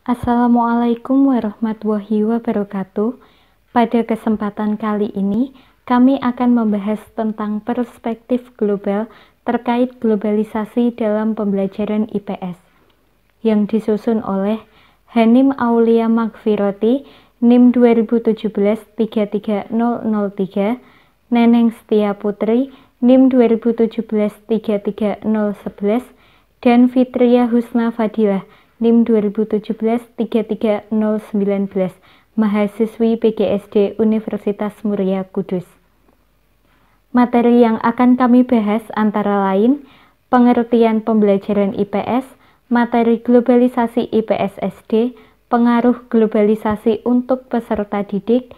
Assalamualaikum warahmatullahi wabarakatuh. Pada kesempatan kali ini, kami akan membahas tentang perspektif global terkait globalisasi dalam pembelajaran IPS, yang disusun oleh Hanim Aulia Magfiroti, NIM 2017-33003, Neneng Setia Putri, NIM 2017-33011, dan Fitria Husna Fadilah, NIM 2017-33019, mahasiswi PGSD Universitas Muria Kudus. Materi yang akan kami bahas antara lain pengertian pembelajaran IPS, materi globalisasi IPS SD, pengaruh globalisasi untuk peserta didik,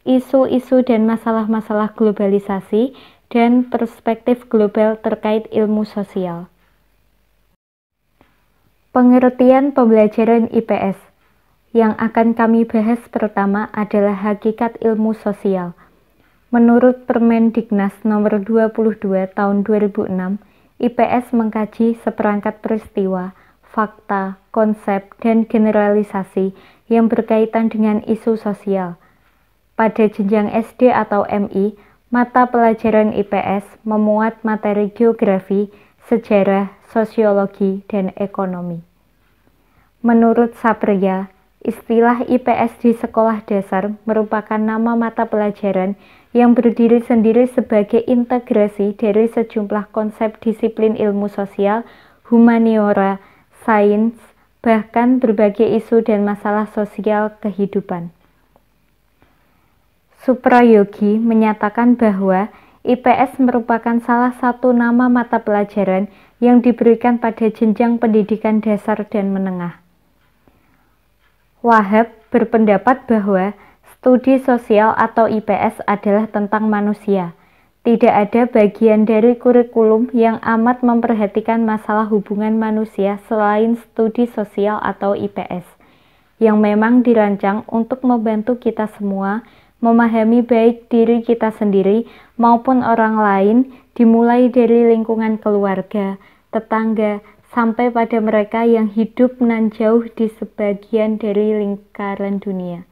isu-isu dan masalah-masalah globalisasi, dan perspektif global terkait ilmu sosial. Pengertian pembelajaran IPS yang akan kami bahas pertama adalah hakikat ilmu sosial. Menurut Permendiknas nomor 22 tahun 2006, IPS mengkaji seperangkat peristiwa, fakta, konsep, dan generalisasi yang berkaitan dengan isu sosial. Pada jenjang SD atau MI, mata pelajaran IPS memuat materi geografi, sejarah, sosiologi, dan ekonomi. Menurut Sapria, istilah IPS di sekolah dasar merupakan nama mata pelajaran yang berdiri sendiri sebagai integrasi dari sejumlah konsep disiplin ilmu sosial, humaniora, sains, bahkan berbagai isu dan masalah sosial kehidupan. Suprayogi menyatakan bahwa IPS merupakan salah satu nama mata pelajaran yang diberikan pada jenjang pendidikan dasar dan menengah. Wahab berpendapat bahwa studi sosial atau IPS adalah tentang manusia. Tidak ada bagian dari kurikulum yang amat memperhatikan masalah hubungan manusia selain studi sosial atau IPS, yang memang dirancang untuk membantu kita semua memahami baik diri kita sendiri maupun orang lain, dimulai dari lingkungan keluarga, tetangga, sampai pada mereka yang hidup nan jauh di sebagian dari lingkaran dunia.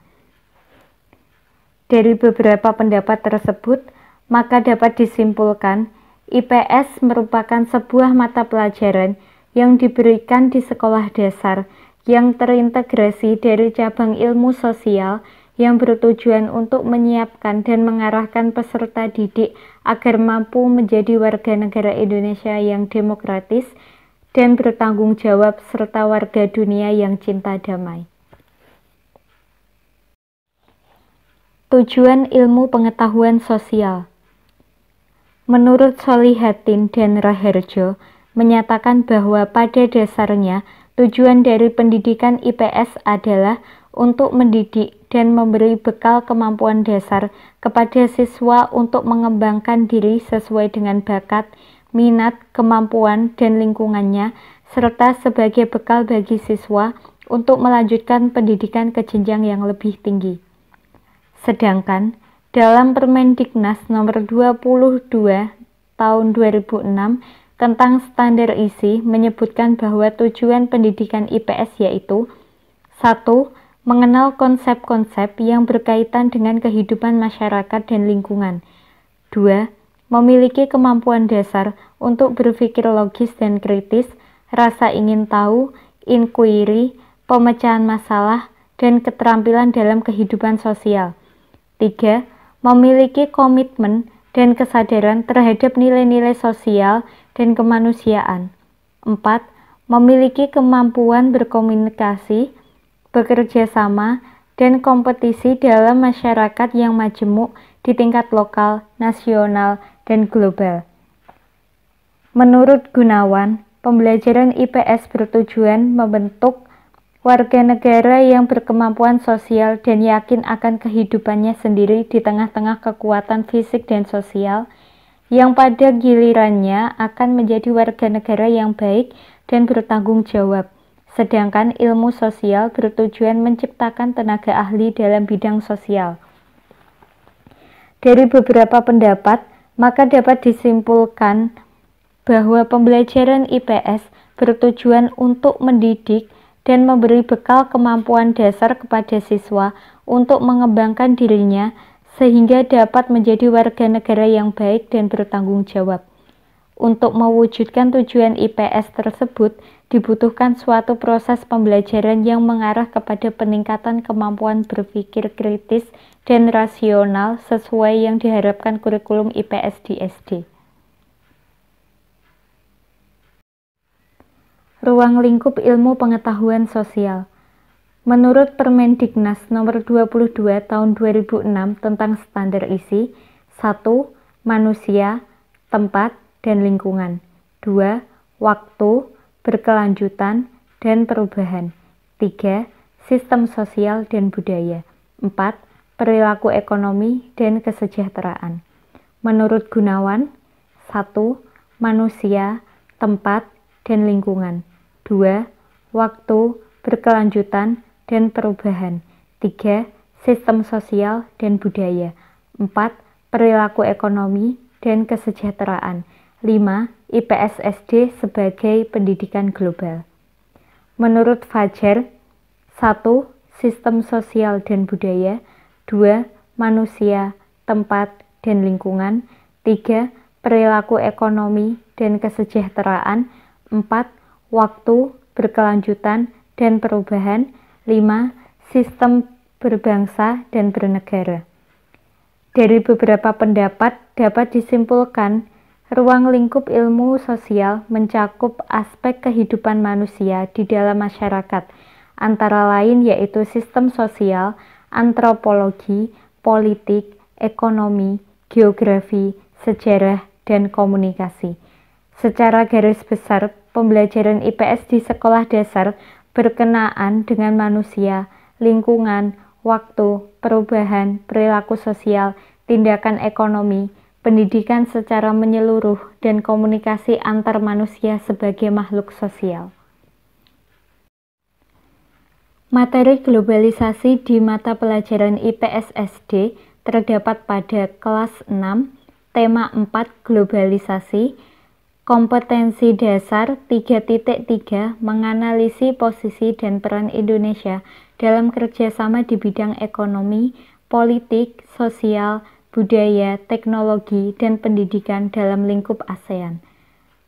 Dari beberapa pendapat tersebut, maka dapat disimpulkan IPS merupakan sebuah mata pelajaran yang diberikan di sekolah dasar yang terintegrasi dari cabang ilmu sosial yang bertujuan untuk menyiapkan dan mengarahkan peserta didik agar mampu menjadi warga negara Indonesia yang demokratis dan bertanggung jawab serta warga dunia yang cinta damai. Tujuan ilmu pengetahuan sosial. Menurut Solihatin dan Raharjo, menyatakan bahwa pada dasarnya tujuan dari pendidikan IPS adalah untuk mendidik dan memberi bekal kemampuan dasar kepada siswa untuk mengembangkan diri sesuai dengan bakat, minat, kemampuan, dan lingkungannya, serta sebagai bekal bagi siswa untuk melanjutkan pendidikan ke jenjang yang lebih tinggi. Sedangkan, dalam Permendiknas nomor 22 tahun 2006 tentang standar isi menyebutkan bahwa tujuan pendidikan IPS yaitu 1. Mengenal konsep-konsep yang berkaitan dengan kehidupan masyarakat dan lingkungan. 2. Memiliki kemampuan dasar untuk berpikir logis dan kritis, rasa ingin tahu, inquiry, pemecahan masalah, dan keterampilan dalam kehidupan sosial. 3. Memiliki komitmen dan kesadaran terhadap nilai-nilai sosial dan kemanusiaan. 4. Memiliki kemampuan berkomunikasi, bekerja sama, dan kompetisi dalam masyarakat yang majemuk di tingkat lokal, nasional, dan global. Menurut Gunawan, pembelajaran IPS bertujuan membentuk warga negara yang berkemampuan sosial dan yakin akan kehidupannya sendiri di tengah-tengah kekuatan fisik dan sosial, yang pada gilirannya akan menjadi warga negara yang baik dan bertanggung jawab. Sedangkan ilmu sosial bertujuan menciptakan tenaga ahli dalam bidang sosial. Dari beberapa pendapat, maka dapat disimpulkan bahwa pembelajaran IPS bertujuan untuk mendidik dan memberi bekal kemampuan dasar kepada siswa untuk mengembangkan dirinya sehingga dapat menjadi warga negara yang baik dan bertanggung jawab. Untuk mewujudkan tujuan IPS tersebut, dibutuhkan suatu proses pembelajaran yang mengarah kepada peningkatan kemampuan berpikir kritis dan rasional sesuai yang diharapkan kurikulum IPS di SD. Ruang lingkup ilmu pengetahuan sosial. Menurut Permendiknas nomor 22 tahun 2006 tentang standar isi, 1. Manusia, tempat, dan lingkungan. 2. Waktu, berkelanjutan, dan perubahan. 3. Sistem sosial dan budaya. 4. Perilaku ekonomi dan kesejahteraan. Menurut Gunawan, 1. Manusia, tempat, dan lingkungan. 2. Waktu, berkelanjutan, dan perubahan. 3. Sistem sosial dan budaya. 4. Perilaku ekonomi dan kesejahteraan. 5. IPS SD sebagai pendidikan global. Menurut Fajar, 1. Sistem sosial dan budaya. 2. Manusia, tempat, dan lingkungan. 3. Perilaku ekonomi dan kesejahteraan. 4. Waktu, berkelanjutan, dan perubahan. 5. Sistem berbangsa dan bernegara. Dari beberapa pendapat dapat disimpulkan, ruang lingkup ilmu sosial mencakup aspek kehidupan manusia di dalam masyarakat, antara lain yaitu sistem sosial, antropologi, politik, ekonomi, geografi, sejarah, dan komunikasi. Secara garis besar, pembelajaran IPS di sekolah dasar berkenaan dengan manusia, lingkungan, waktu, perubahan, perilaku sosial, tindakan ekonomi, pendidikan secara menyeluruh, dan komunikasi antar manusia sebagai makhluk sosial. Materi globalisasi di mata pelajaran IPS SD terdapat pada kelas 6, tema 4 globalisasi, kompetensi dasar 3.3 menganalisi posisi dan peran Indonesia dalam kerjasama di bidang ekonomi, politik, sosial, budaya, teknologi, dan pendidikan dalam lingkup ASEAN.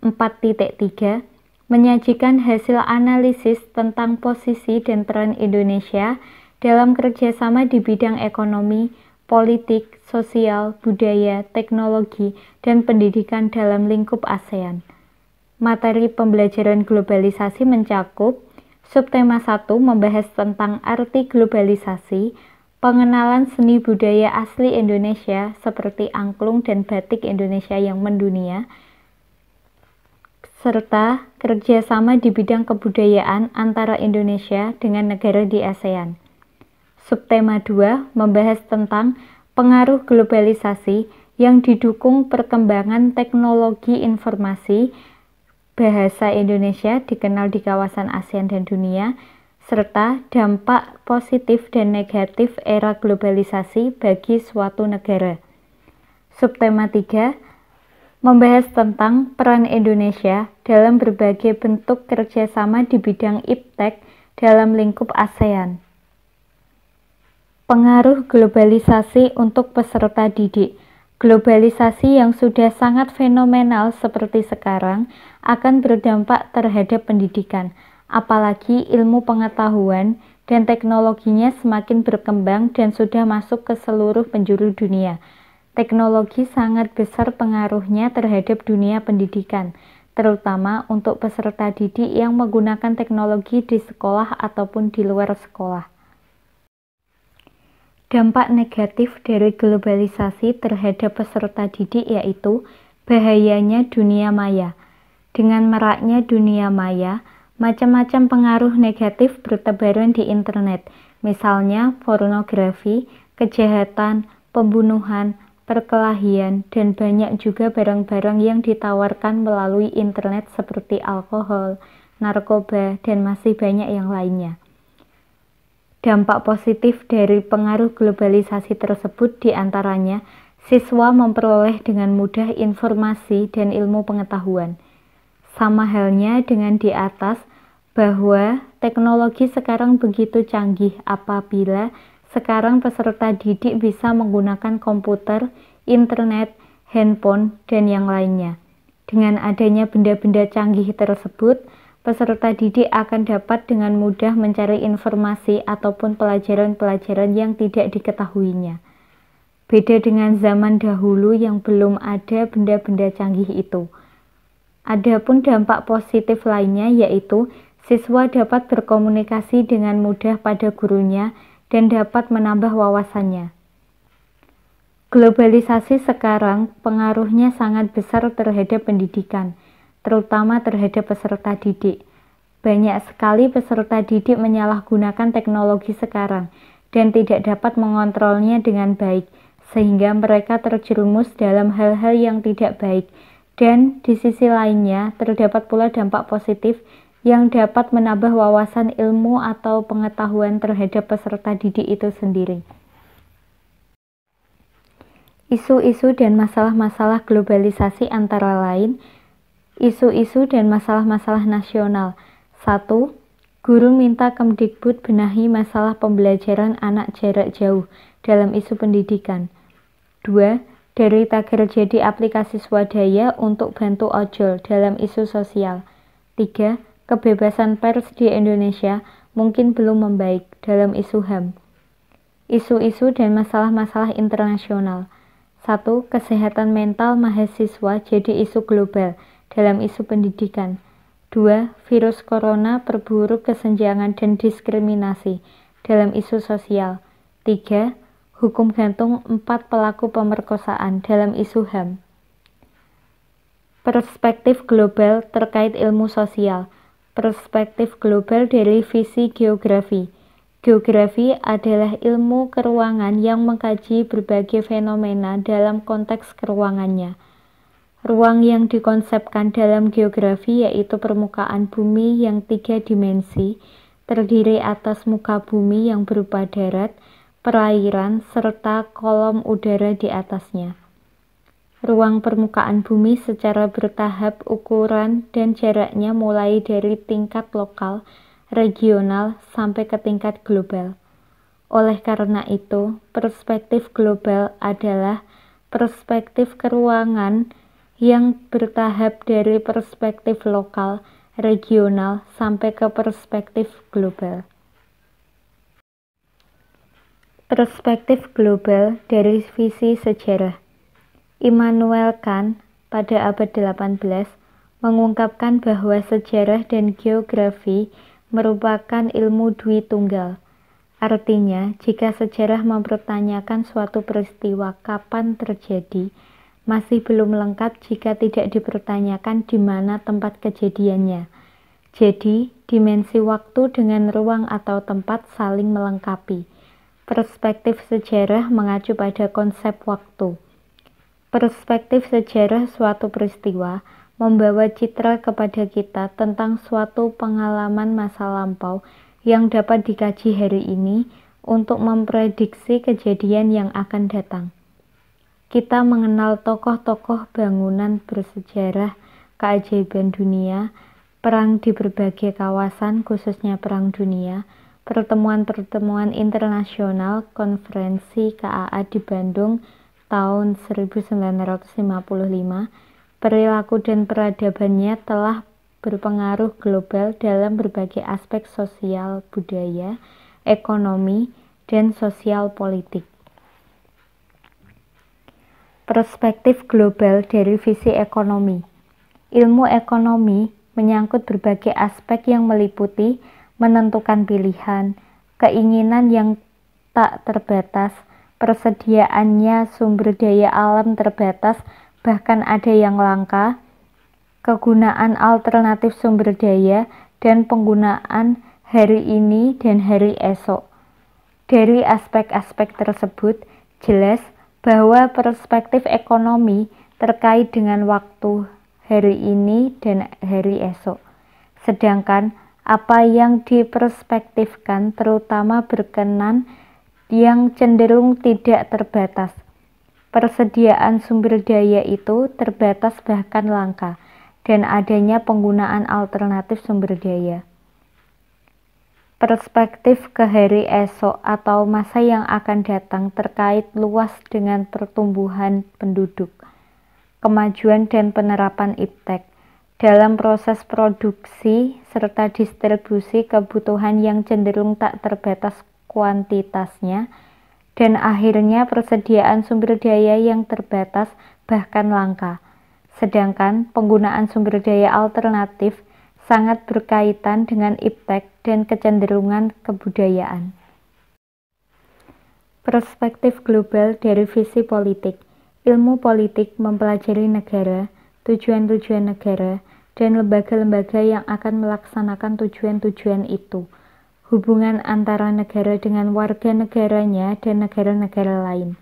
4.3 menyajikan hasil analisis tentang posisi dan peran Indonesia dalam kerjasama di bidang ekonomi, politik, sosial, budaya, teknologi, dan pendidikan dalam lingkup ASEAN. Materi pembelajaran globalisasi mencakup subtema 1 membahas tentang arti globalisasi, pengenalan seni budaya asli Indonesia seperti angklung dan batik Indonesia yang mendunia, serta kerjasama di bidang kebudayaan antara Indonesia dengan negara di ASEAN. Subtema 2 membahas tentang pengaruh globalisasi yang didukung perkembangan teknologi informasi, bahasa Indonesia dikenal di kawasan ASEAN dan dunia, serta dampak positif dan negatif era globalisasi bagi suatu negara. Subtema 3 membahas tentang peran Indonesia dalam berbagai bentuk kerjasama di bidang iptek dalam lingkup ASEAN. Pengaruh globalisasi untuk peserta didik. Globalisasi yang sudah sangat fenomenal seperti sekarang akan berdampak terhadap pendidikan, apalagi ilmu pengetahuan dan teknologinya semakin berkembang dan sudah masuk ke seluruh penjuru dunia. Teknologi sangat besar pengaruhnya terhadap dunia pendidikan, terutama untuk peserta didik yang menggunakan teknologi di sekolah ataupun di luar sekolah. Dampak negatif dari globalisasi terhadap peserta didik yaitu bahayanya dunia maya. Dengan maraknya dunia maya, macam-macam pengaruh negatif bertebaran di internet, misalnya pornografi, kejahatan, pembunuhan, perkelahian, dan banyak juga barang-barang yang ditawarkan melalui internet seperti alkohol, narkoba, dan masih banyak yang lainnya. Dampak positif dari pengaruh globalisasi tersebut diantaranya siswa memperoleh dengan mudah informasi dan ilmu pengetahuan. Sama halnya dengan di atas, bahwa teknologi sekarang begitu canggih apabila sekarang peserta didik bisa menggunakan komputer, internet, handphone, dan yang lainnya. Dengan adanya benda-benda canggih tersebut, peserta didik akan dapat dengan mudah mencari informasi ataupun pelajaran-pelajaran yang tidak diketahuinya. Beda dengan zaman dahulu yang belum ada benda-benda canggih itu. Adapun dampak positif lainnya yaitu siswa dapat berkomunikasi dengan mudah pada gurunya dan dapat menambah wawasannya. Globalisasi sekarang pengaruhnya sangat besar terhadap pendidikan, terutama terhadap peserta didik. Banyak sekali peserta didik menyalahgunakan teknologi sekarang dan tidak dapat mengontrolnya dengan baik, sehingga mereka terjerumus dalam hal-hal yang tidak baik. Dan di sisi lainnya, terdapat pula dampak positif yang dapat menambah wawasan ilmu atau pengetahuan terhadap peserta didik itu sendiri. Isu-isu dan masalah-masalah globalisasi antara lain, isu-isu dan masalah-masalah nasional. 1. Guru minta Kemdikbud benahi masalah pembelajaran anak jarak jauh dalam isu pendidikan. 2. Dari tagar jadi aplikasi swadaya untuk bantu ojol dalam isu sosial. 3. Kebebasan pers di Indonesia mungkin belum membaik dalam isu HAM. Isu-isu dan masalah-masalah internasional. 1. Kesehatan mental mahasiswa jadi isu global dalam isu pendidikan. 2. Virus corona perburuk kesenjangan dan diskriminasi dalam isu sosial. 3. Hukum gantung 4 pelaku pemerkosaan dalam isu HAM. Perspektif global terkait ilmu sosial. Perspektif global dari visi geografi. Geografi adalah ilmu keruangan yang mengkaji berbagai fenomena dalam konteks keruangannya. Ruang yang dikonsepkan dalam geografi yaitu permukaan bumi yang 3 dimensi, terdiri atas muka bumi yang berupa darat, perairan, serta kolom udara di atasnya. Ruang permukaan bumi secara bertahap ukuran dan jaraknya mulai dari tingkat lokal, regional, sampai ke tingkat global. Oleh karena itu, perspektif global adalah perspektif keruangan yang bertahap dari perspektif lokal, regional, sampai ke perspektif global. Perspektif global dari visi sejarah. Immanuel Kant pada abad 18 mengungkapkan bahwa sejarah dan geografi merupakan ilmu dwi tunggal. Artinya, jika sejarah mempertanyakan suatu peristiwa kapan terjadi, masih belum lengkap jika tidak dipertanyakan di mana tempat kejadiannya. Jadi, dimensi waktu dengan ruang atau tempat saling melengkapi. Perspektif sejarah mengacu pada konsep waktu. Perspektif sejarah suatu peristiwa membawa citra kepada kita tentang suatu pengalaman masa lampau yang dapat dikaji hari ini untuk memprediksi kejadian yang akan datang. Kita mengenal tokoh-tokoh bangunan bersejarah, keajaiban dunia, perang di berbagai kawasan khususnya Perang Dunia, pertemuan-pertemuan internasional, konferensi KAA di Bandung tahun 1955, perilaku dan peradabannya telah berpengaruh global dalam berbagai aspek sosial, budaya, ekonomi, dan sosial politik. Perspektif global dari visi ekonomi. Ilmu ekonomi menyangkut berbagai aspek yang meliputi menentukan pilihan, keinginan yang tak terbatas, persediaannya sumber daya alam terbatas, bahkan ada yang langka, kegunaan alternatif sumber daya, dan penggunaan hari ini dan hari esok. Dari aspek-aspek tersebut, jelas bahwa perspektif ekonomi terkait dengan waktu hari ini dan hari esok. Sedangkan apa yang diperspektifkan terutama berkenan yang cenderung tidak terbatas. Persediaan sumber daya itu terbatas bahkan langka, dan adanya penggunaan alternatif sumber daya. Perspektif ke hari esok atau masa yang akan datang terkait luas dengan pertumbuhan penduduk, kemajuan dan penerapan iptek dalam proses produksi serta distribusi kebutuhan yang cenderung tak terbatas kuantitasnya, dan akhirnya persediaan sumber daya yang terbatas bahkan langka. Sedangkan penggunaan sumber daya alternatif sangat berkaitan dengan iptek dan kecenderungan kebudayaan. Perspektif global dari visi politik. Ilmu politik mempelajari negara, tujuan-tujuan negara, dan lembaga-lembaga yang akan melaksanakan tujuan-tujuan itu, hubungan antara negara dengan warga negaranya dan negara-negara lain.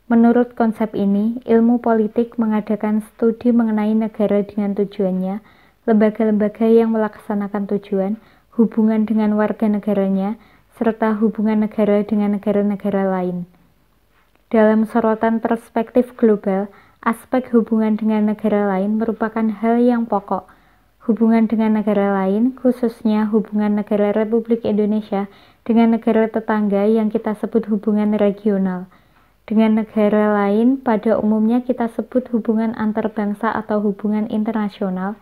Menurut konsep ini, ilmu politik mengadakan studi mengenai negara dengan tujuannya, lembaga-lembaga yang melaksanakan tujuan, hubungan dengan warga negaranya, serta hubungan negara dengan negara-negara lain. Dalam sorotan perspektif global, aspek hubungan dengan negara lain merupakan hal yang pokok. Hubungan dengan negara lain, khususnya hubungan negara Republik Indonesia dengan negara tetangga yang kita sebut hubungan regional. Dengan negara lain, pada umumnya kita sebut hubungan antar bangsa atau hubungan internasional,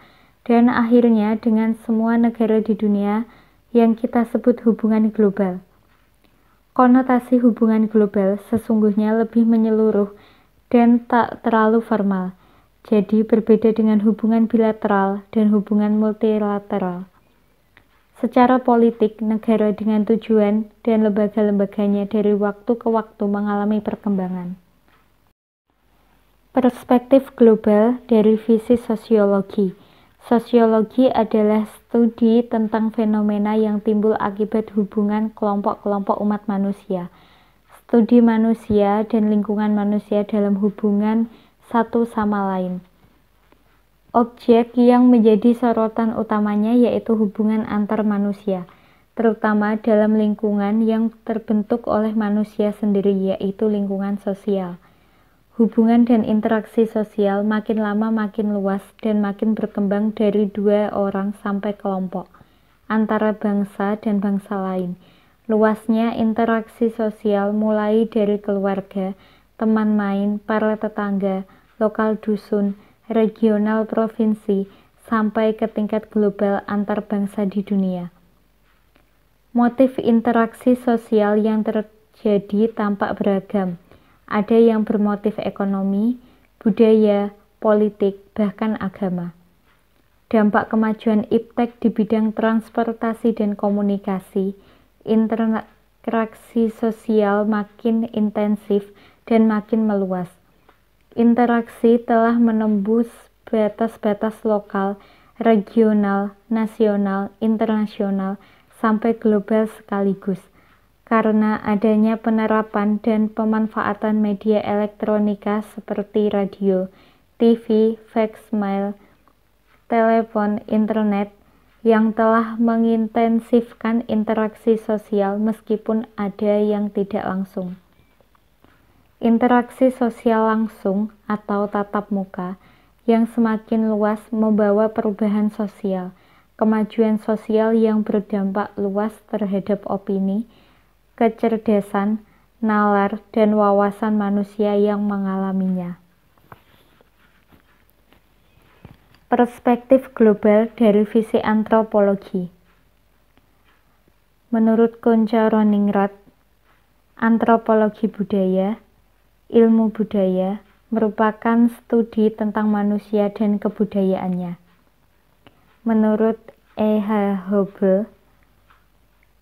dan akhirnya dengan semua negara di dunia yang kita sebut hubungan global. Konotasi hubungan global sesungguhnya lebih menyeluruh dan tak terlalu formal, jadi berbeda dengan hubungan bilateral dan hubungan multilateral. Secara politik, negara dengan tujuan dan lembaga-lembaganya dari waktu ke waktu mengalami perkembangan. Perspektif global dari visi sosiologi. Sosiologi adalah studi tentang fenomena yang timbul akibat hubungan kelompok-kelompok umat manusia. Studi manusia dan lingkungan manusia dalam hubungan satu sama lain. Objek yang menjadi sorotan utamanya yaitu hubungan antar manusia, terutama dalam lingkungan yang terbentuk oleh manusia sendiri, yaitu lingkungan sosial. Hubungan dan interaksi sosial makin lama makin luas dan makin berkembang dari dua orang sampai kelompok, antara bangsa dan bangsa lain. Luasnya interaksi sosial mulai dari keluarga, teman main, para tetangga, lokal dusun, regional provinsi, sampai ke tingkat global antar bangsa di dunia. Motif interaksi sosial yang terjadi tampak beragam. Ada yang bermotif ekonomi, budaya, politik, bahkan agama. Dampak kemajuan iptek di bidang transportasi dan komunikasi, interaksi sosial makin intensif dan makin meluas. Interaksi telah menembus batas-batas lokal, regional, nasional, internasional, sampai global sekaligus. Karena adanya penerapan dan pemanfaatan media elektronika seperti radio, TV, fax mail, telepon, internet, yang telah mengintensifkan interaksi sosial meskipun ada yang tidak langsung. Interaksi sosial langsung atau tatap muka yang semakin luas membawa perubahan sosial, kemajuan sosial yang berdampak luas terhadap opini, kecerdasan, nalar, dan wawasan manusia yang mengalaminya. Perspektif global dari visi antropologi. Menurut Guncharoeningrat, antropologi budaya, ilmu budaya, merupakan studi tentang manusia dan kebudayaannya. Menurut E.H. Hoebe,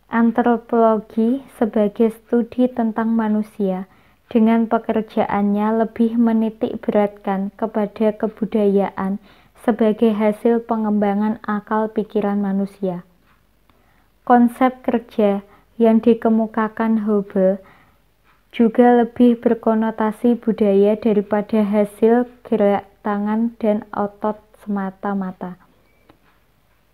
antropologi sebagai studi tentang manusia dengan pekerjaannya lebih menitik beratkan kepada kebudayaan sebagai hasil pengembangan akal pikiran manusia. Konsep kerja yang dikemukakan Hoebe juga lebih berkonotasi budaya daripada hasil gerak tangan dan otot semata-mata.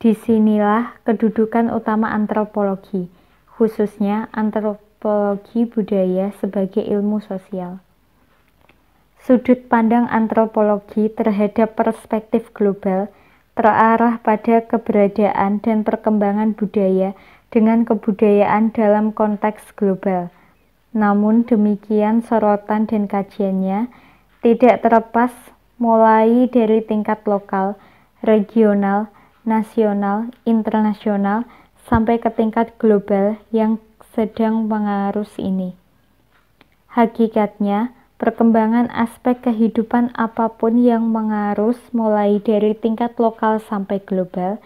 Disinilah kedudukan utama antropologi, khususnya antropologi budaya sebagai ilmu sosial. Sudut pandang antropologi terhadap perspektif global terarah pada keberadaan dan perkembangan budaya dengan kebudayaan dalam konteks global. Namun demikian, sorotan dan kajiannya tidak terlepas mulai dari tingkat lokal, regional, nasional, internasional, sampai ke tingkat global yang sedang mengarus ini. Hakikatnya, perkembangan aspek kehidupan apapun yang mengarus mulai dari tingkat lokal sampai global,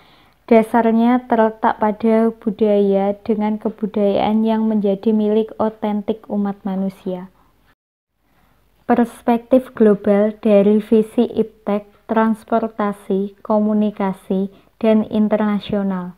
dasarnya terletak pada budaya dengan kebudayaan yang menjadi milik otentik umat manusia. Perspektif global dari visi iptek, transportasi, komunikasi, dan internasional.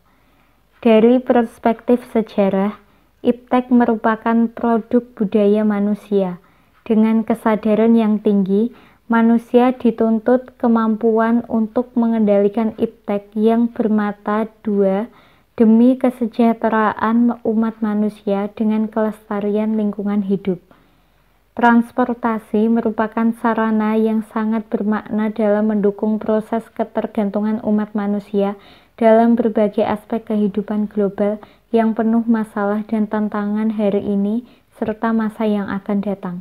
Dari perspektif sejarah, iptek merupakan produk budaya manusia. Dengan kesadaran yang tinggi, manusia dituntut kemampuan untuk mengendalikan iptek yang bermata dua demi kesejahteraan umat manusia dengan kelestarian lingkungan hidup. Transportasi merupakan sarana yang sangat bermakna dalam mendukung proses ketergantungan umat manusia dalam berbagai aspek kehidupan global yang penuh masalah dan tantangan hari ini serta masa yang akan datang.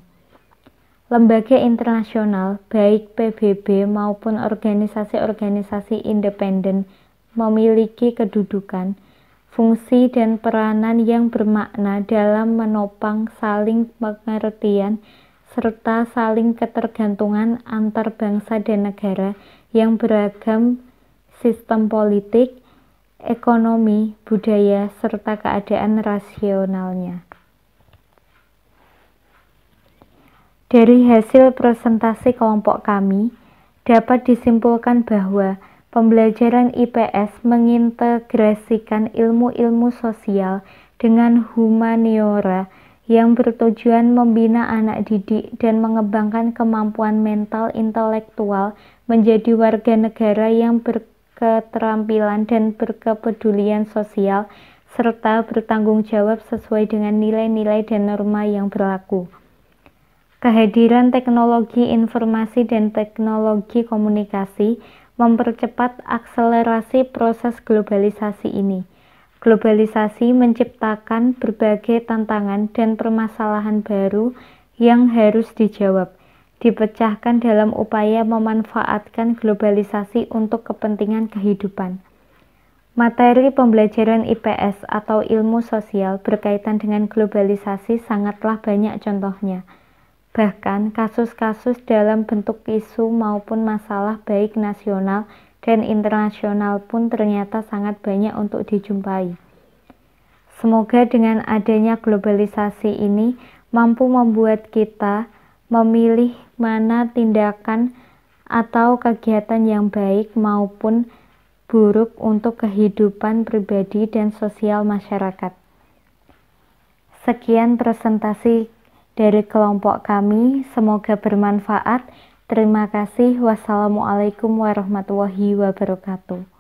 Lembaga internasional, baik PBB maupun organisasi-organisasi independen, memiliki kedudukan, fungsi dan peranan yang bermakna dalam menopang saling pengertian serta saling ketergantungan antar bangsa dan negara yang beragam sistem politik, ekonomi, budaya, serta keadaan rasionalnya. Dari hasil presentasi kelompok kami, dapat disimpulkan bahwa pembelajaran IPS mengintegrasikan ilmu-ilmu sosial dengan humaniora yang bertujuan membina anak didik dan mengembangkan kemampuan mental intelektual menjadi warga negara yang berketerampilan dan berkepedulian sosial serta bertanggung jawab sesuai dengan nilai-nilai dan norma yang berlaku. Kehadiran teknologi informasi dan teknologi komunikasi mempercepat akselerasi proses globalisasi ini. Globalisasi menciptakan berbagai tantangan dan permasalahan baru yang harus dijawab, dipecahkan dalam upaya memanfaatkan globalisasi untuk kepentingan kehidupan. Materi pembelajaran IPS atau ilmu sosial berkaitan dengan globalisasi sangatlah banyak contohnya. Bahkan kasus-kasus dalam bentuk isu maupun masalah baik nasional dan internasional pun ternyata sangat banyak untuk dijumpai. Semoga dengan adanya globalisasi ini mampu membuat kita memilih mana tindakan atau kegiatan yang baik maupun buruk untuk kehidupan pribadi dan sosial masyarakat. Sekian presentasi dari kelompok kami, semoga bermanfaat. Terima kasih. Wassalamualaikum warahmatullahi wabarakatuh.